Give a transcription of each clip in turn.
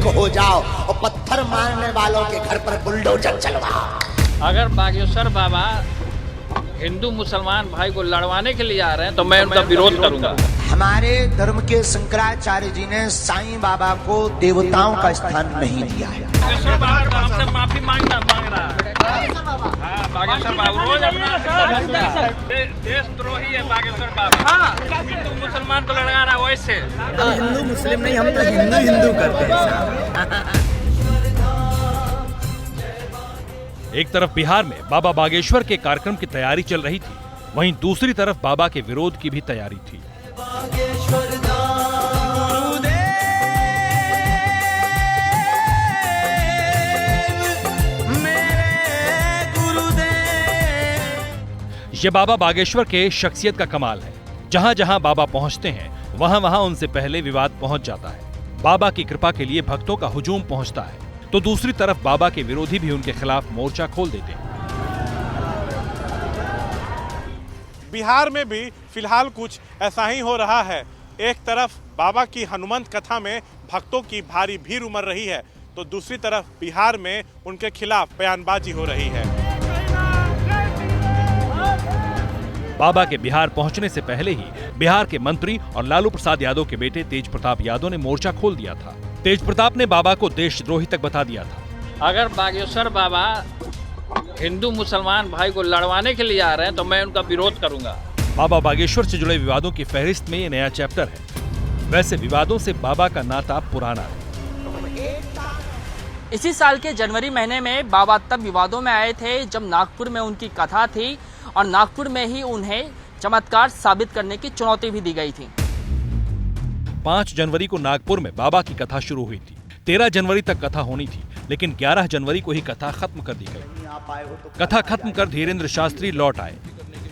एक हो जाओ और पत्थर मारने वालों के घर पर बुलडोजर चलवाओ। अगर बागेश्वर बाबा हिंदू मुसलमान भाई को लड़वाने के लिए आ रहे हैं तो मैं उनका विरोध करूंगा। हमारे धर्म के शंकराचार्य जी ने साईं बाबा को देवताओं का स्थान नहीं दिया है। बागेश्वर बाबा हमसे माफी मांग रहा है। बागेश्वर बाबा रोज अपना देशद्रोही है। बागेश्वर बाबा हिंदू मुसलमान को लड़वा रहा है। वैसे हिंदू मुस्लिम नहीं, हम तो हिंदू करते हैं। एक तरफ बिहार में बाबा बागेश्वर के कार्यक्रम की तैयारी चल रही थी, वहीं दूसरी तरफ बाबा के विरोध की भी तैयारी थी। ये बाबा बागेश्वर के शख्सियत का कमाल है। जहां जहां बाबा पहुंचते हैं वहां वहां उनसे पहले विवाद पहुंच जाता है। बाबा की कृपा के लिए भक्तों का हुजूम पहुंचता है, तो दूसरी तरफ बाबा के विरोधी भी उनके खिलाफ मोर्चा खोल देते हैं। बिहार में भी फिलहाल कुछ ऐसा ही हो रहा है। एक तरफ बाबा की हनुमंत कथा में भक्तों की भारी भीड़ उमड़ रही है, तो दूसरी तरफ बिहार में उनके खिलाफ बयानबाजी हो रही है। बाबा के बिहार पहुंचने से पहले ही बिहार के मंत्री और लालू प्रसाद यादव के बेटे तेज प्रताप यादव ने मोर्चा खोल दिया था। तेज प्रताप ने बाबा को देशद्रोही तक बता दिया था। अगर बागेश्वर बाबा हिंदू मुसलमान भाई को लड़वाने के लिए आ रहे हैं तो मैं उनका विरोध करूंगा। बाबा बागेश्वर से जुड़े विवादों की फहरिस्त में ये नया चैप्टर है। वैसे विवादों से बाबा का नाता पुराना है। इसी साल के जनवरी महीने में बाबा तब विवादों में आए थे जब नागपुर में उनकी कथा थी और नागपुर में ही उन्हें चमत्कार साबित करने की चुनौती भी दी गई थी। 5 जनवरी को नागपुर में बाबा की कथा शुरू हुई थी। 13 जनवरी तक कथा होनी थी, लेकिन 11 जनवरी को ही कथा खत्म कर दी गई। कथा खत्म कर धीरेन्द्र शास्त्री लौट आए।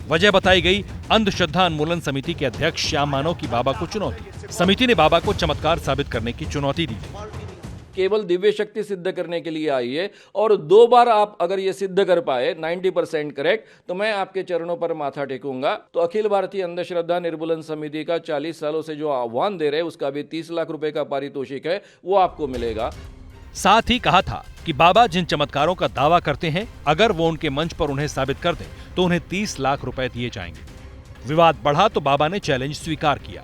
वजह बताई गई अंधश्रद्धा उन्मूलन समिति के अध्यक्ष श्याम मानव की बाबा को चुनौती। समिति ने बाबा को चमत्कार साबित करने की चुनौती दी। केवल दिव्य शक्ति सिद्ध करने के लिए आई है और 2 बार आप अगर ये सिद्ध कर पाए 90% करेक्ट, तो मैं आपके चरणों पर माथा टेकूंगा। तो अखिल भारतीय अंधश्रद्धा निर्मूलन समिति का 40 सालों से जो आह्वान दे रहे हैं उसका भी 30 लाख रुपए का पारितोषिक है, वो आपको मिलेगा। साथ ही कहा था कि बाबा जिन चमत्कारों का दावा करते हैं, अगर वो उनके मंच पर उन्हें साबित कर दें तो उन्हें 30 लाख रुपए दिए जाएंगे। विवाद बढ़ा तो बाबा ने चैलेंज स्वीकार किया।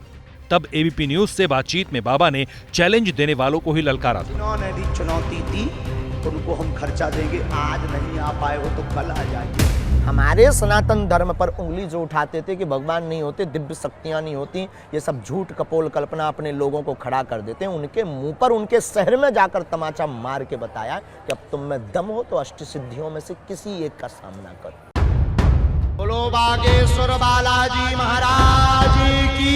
तब एबीपी न्यूज से बातचीत में बाबा ने चैलेंज देने वालों को ही ललकारा था। जिन्होंने भी चुनौती दी उनको हम खर्चा देंगे। आज नहीं आ पाए हो तो कल आ जाएंगे। हमारे सनातन धर्म पर उंगली जो उठाते थे कि भगवान नहीं होते, दिव्य शक्तियां नहीं होती, ये सब झूठ कपोल कल्पना अपने लोगों को खड़ा कर देते हैं। उनके मुंह पर उनके शहर में जाकर तमाचा मार के बताया कि अब तुम में दम हो तो अष्ट सिद्धियों में से किसी एक का सामना करो। बोलो बागेश्वर बालाजी महाराज की।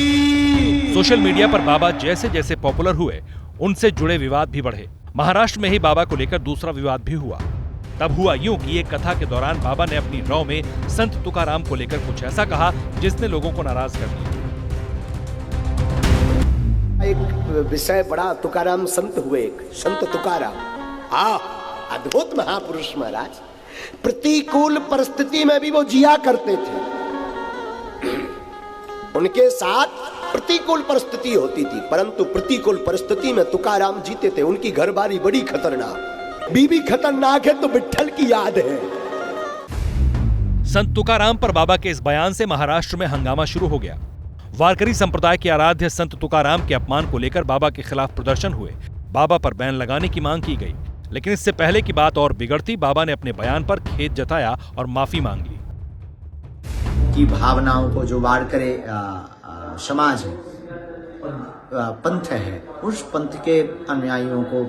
सोशल मीडिया पर बाबा जैसे जैसे पॉपुलर हुए, उनसे जुड़े विवाद भी बढ़े। महाराष्ट्र में ही बाबा को लेकर दूसरा विवाद भी हुआ। तब हुआ यूं कि एक कथा के दौरान बाबा ने अपनी रौ में संत तुकाराम को लेकर कुछ ऐसा कहा जिसने लोगों को नाराज कर दिया। एक विषय बड़ा, तुकाराम संत हुए, एक संत तुकाराम, अद्भुत महापुरुष महाराज। प्रतिकूल परिस्थिति में भी वो जिया करते थे। उनके साथ प्रतिकूल परिस्थिति होती थी, परंतु प्रतिकूल परिस्थिति में तुकाराम जीते थे। उनकी घरबारी बड़ी खतरनाक, बीबी खतरनाक है तो विट्ठल की याद है। संत तुकाराम पर बाबा के इस बयान से महाराष्ट्र में हंगामा शुरू हो गया। वारकरी संप्रदाय के आराध्य संत तुकाराम के अपमान को लेकर बाबा के खिलाफ प्रदर्शन हुए। बाबा पर बैन लगाने की मांग की गई, लेकिन इससे पहले की बात और बिगड़ती, बाबा ने अपने बयान पर खेद जताया और माफी मांग ली। की भावनाओं को जो वारकरी समाज है, पंथ है, उस पंथ के अनुयायियों को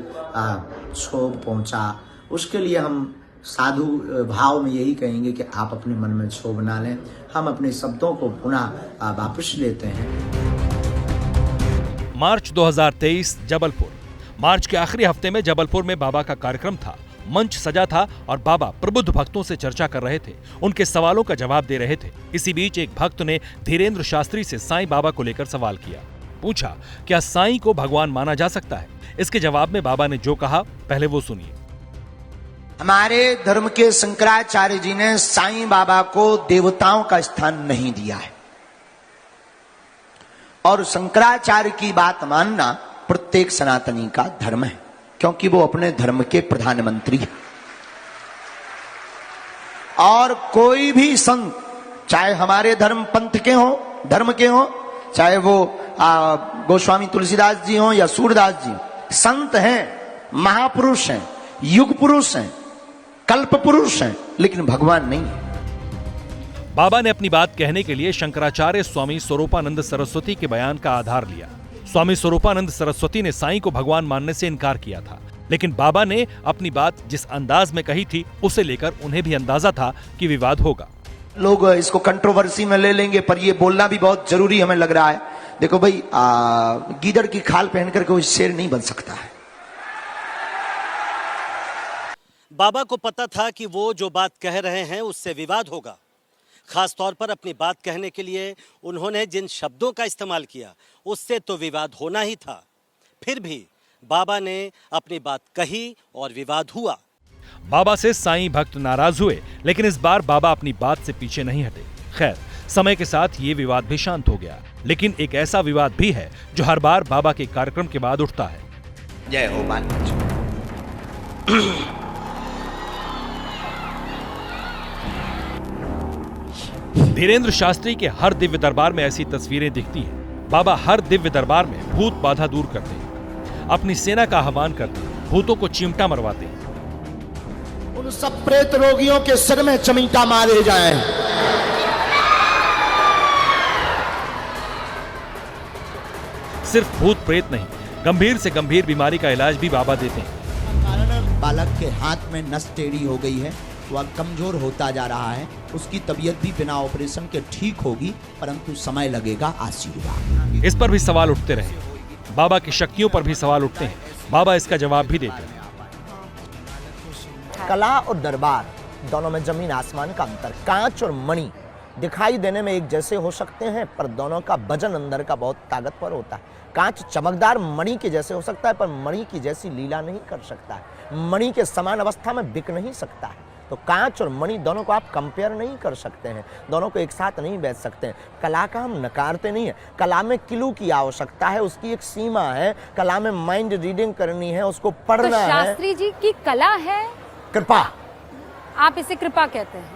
क्षोभ पहुंचा, उसके लिए हम साधु भाव में यही कहेंगे कि आप अपने मन में क्षोभ ना लें। हम अपने शब्दों को पुनः वापस लेते हैं। मार्च 2023 जबलपुर। मार्च के आखिरी हफ्ते में जबलपुर में बाबा का कार्यक्रम था। मंच सजा था और बाबा प्रबुद्ध भक्तों से चर्चा कर रहे थे, उनके सवालों का जवाब दे रहे थे। इसी बीच एक भक्त ने धीरेन्द्र शास्त्री से साईं बाबा को लेकर सवाल किया। पूछा, क्या साईं को भगवान माना जा सकता है? इसके जवाब में बाबा ने जो कहा, पहले वो सुनिए। हमारे धर्म के शंकराचार्य जी ने साईं बाबा को देवताओं का स्थान नहीं दिया है, और शंकराचार्य की बात मानना प्रत्येक सनातनी का धर्म है। क्योंकि वो अपने धर्म के प्रधानमंत्री हैं। और कोई भी संत, चाहे हमारे धर्म पंथ के हों, धर्म के हों, चाहे वो गोस्वामी तुलसीदास जी हों या सूरदास जी, संत हैं, महापुरुष हैं, युग पुरुष हैं, कल्प पुरुष हैं, लेकिन भगवान नहीं है। बाबा ने अपनी बात कहने के लिए शंकराचार्य स्वामी स्वरूपानंद सरस्वती के बयान का आधार लिया। स्वामी स्वरूपानंद सरस्वती ने साईं को भगवान मानने से इनकार किया था, लेकिन बाबा ने अपनी बात जिस अंदाज में कही थी उसे लेकर उन्हें भी अंदाजा था कि विवाद होगा। लोग इसको कंट्रोवर्सी में ले लेंगे, पर ये बोलना भी बहुत जरूरी हमें लग रहा है। देखो भाई, गीदड़ की खाल पहनकर कोई शेर नहीं बन सकता है। बाबा को पता था कि वो जो बात कह रहे हैं उससे विवाद होगा। खास तौर पर अपनी बात कहने के लिए उन्होंने जिन शब्दों का इस्तेमाल किया उससे तो विवाद होना ही था। फिर भी बाबा ने अपनी बात कही और विवाद हुआ। बाबा से साईं भक्त नाराज हुए, लेकिन इस बार बाबा अपनी बात से पीछे नहीं हटे। खैर, समय के साथ ये विवाद भी शांत हो गया, लेकिन एक ऐसा विवाद भी है जो हर बार बाबा के कार्यक्रम के बाद उठता है। जय हो बाल। धीरेन्द्र शास्त्री के हर दिव्य दरबार में ऐसी तस्वीरें दिखती हैं। बाबा हर दिव्य दरबार में भूत बाधा दूर करते हैं, अपनी सेना का आह्वान करते हैं, भूतों को चिमटा मरवाते हैं। उन सब प्रेत रोगियों के सिर में चिमटा मारे जाएं। सिर्फ भूत प्रेत नहीं, गंभीर से गंभीर बीमारी का इलाज भी बाबा देते हैं। बालक के हाथ में नस टेढ़ी हो गई है, वह कमजोर होता जा रहा है, उसकी तबीयत भी बिना ऑपरेशन के ठीक होगी, परंतु समय लगेगा। आशीर्वाद। इस पर भी सवाल उठते रहे, बाबा की शक्तियों पर भी सवाल उठते हैं। बाबा इसका जवाब भी देते हैं। कला और दरबार दोनों में जमीन आसमान का अंतर। कांच और मणि दिखाई देने में एक जैसे हो सकते हैं, पर दोनों का वजन अंदर का बहुत ताकतवर होता है। कांच चमकदार मणि के जैसे हो सकता है, पर मणि की जैसी लीला नहीं कर सकता है, मणि के समान अवस्था में बिक नहीं सकता है। तो कांच और मणि दोनों को आप कंपेयर नहीं कर सकते हैं, दोनों को एक साथ नहीं बेच सकते हैं। कला का हम नकारते नहीं है, कला में क्लू की आवश्यकता है, उसकी एक सीमा है। कला में माइंड रीडिंग करनी है, उसको पढ़ना तो है। शास्त्री जी की कला है कृपा। आप इसे कृपा कहते हैं?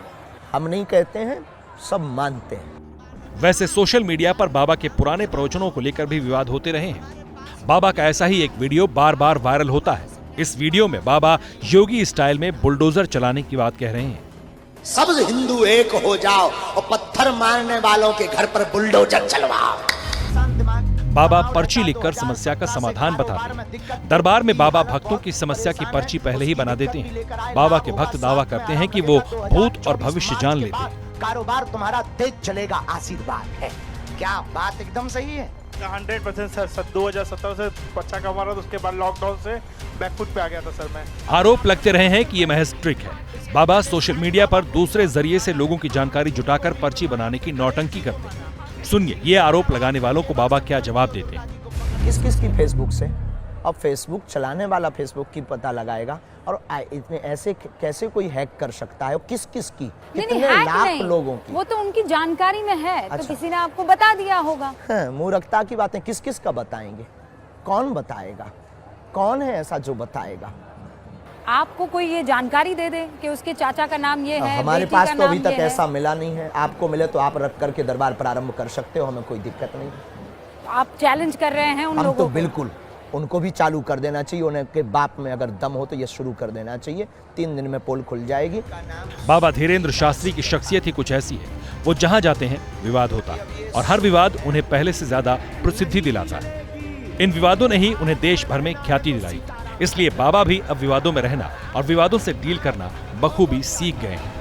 हम नहीं कहते हैं, सब मानते हैं। वैसे सोशल मीडिया पर बाबा के पुराने प्रवचनों को लेकर भी विवाद होते रहे हैं। बाबा का ऐसा ही एक वीडियो बार बार वायरल होता है। इस वीडियो में बाबा योगी स्टाइल में बुलडोजर चलाने की बात कह रहे हैं। सब हिंदू एक हो जाओ और पत्थर मारने वालों के घर पर बुलडोजर चलवाओ। बाबा पर्ची लिखकर समस्या का समाधान बताते हैं। दरबार में बाबा भक्तों की समस्या की पर्ची पहले ही बना देते हैं। बाबा के भक्त दावा करते हैं कि वो भूत और भविष्य जान लेते हैं। कारोबार तुम्हारा तेज चलेगा, आशीर्वाद है। क्या बात एकदम सही है? 100% सर 2017 से अच्छा कमा रहा था, उसके बाद लॉकडाउन से बैकफुट पे आ गया था सर मैं। आरोप लगते रहे हैं कि ये महज ट्रिक है। बाबा सोशल मीडिया पर दूसरे जरिए से लोगों की जानकारी जुटाकर पर्ची बनाने की नौटंकी करते हैं। सुनिए ये आरोप लगाने वालों को बाबा क्या जवाब देते हैं। किस किस की फेसबुक से? अब फेसबुक चलाने वाला फेसबुक की पता लगाएगा, और इतने ऐसे कैसे कोई हैक कर सकता है? किस किस की? कितने लाख लोगों की? वो तो उनकी जानकारी में है। अच्छा। तो किसी ने आपको बता दिया होगा। मूर्खता की बातें किस किस का बताएंगे? कौन बताएगा? कौन है ऐसा जो बताएगा? आपको कोई ये जानकारी दे दे कि उसके चाचा का नाम ये है, हमारे बेटी पास का तो अभी नाम तक ये है। ऐसा मिला नहीं है। आपको मिले तो आप रख करके दरबार प्रारंभ कर सकते हो, हमें कोई दिक्कत नहीं। आप चैलेंज कर रहे हैं उन हम लोगों तो को? बिल्कुल उनको भी चालू कर देना चाहिए। उनके बाप में अगर दम हो तो ये शुरू कर देना चाहिए। 3 दिन में पोल खुल जाएगी। बाबा धीरेन्द्र शास्त्री की शख्सियत ही कुछ ऐसी है, वो जहां जाते हैं विवाद होता है, और हर विवाद उन्हें पहले से ज्यादा प्रसिद्धि दिलाता है। इन विवादों ने ही उन्हें देश भर में ख्याति दिलाई। इसलिए बाबा भी अब विवादों में रहना और विवादों से डील करना बखूबी सीख गए हैं।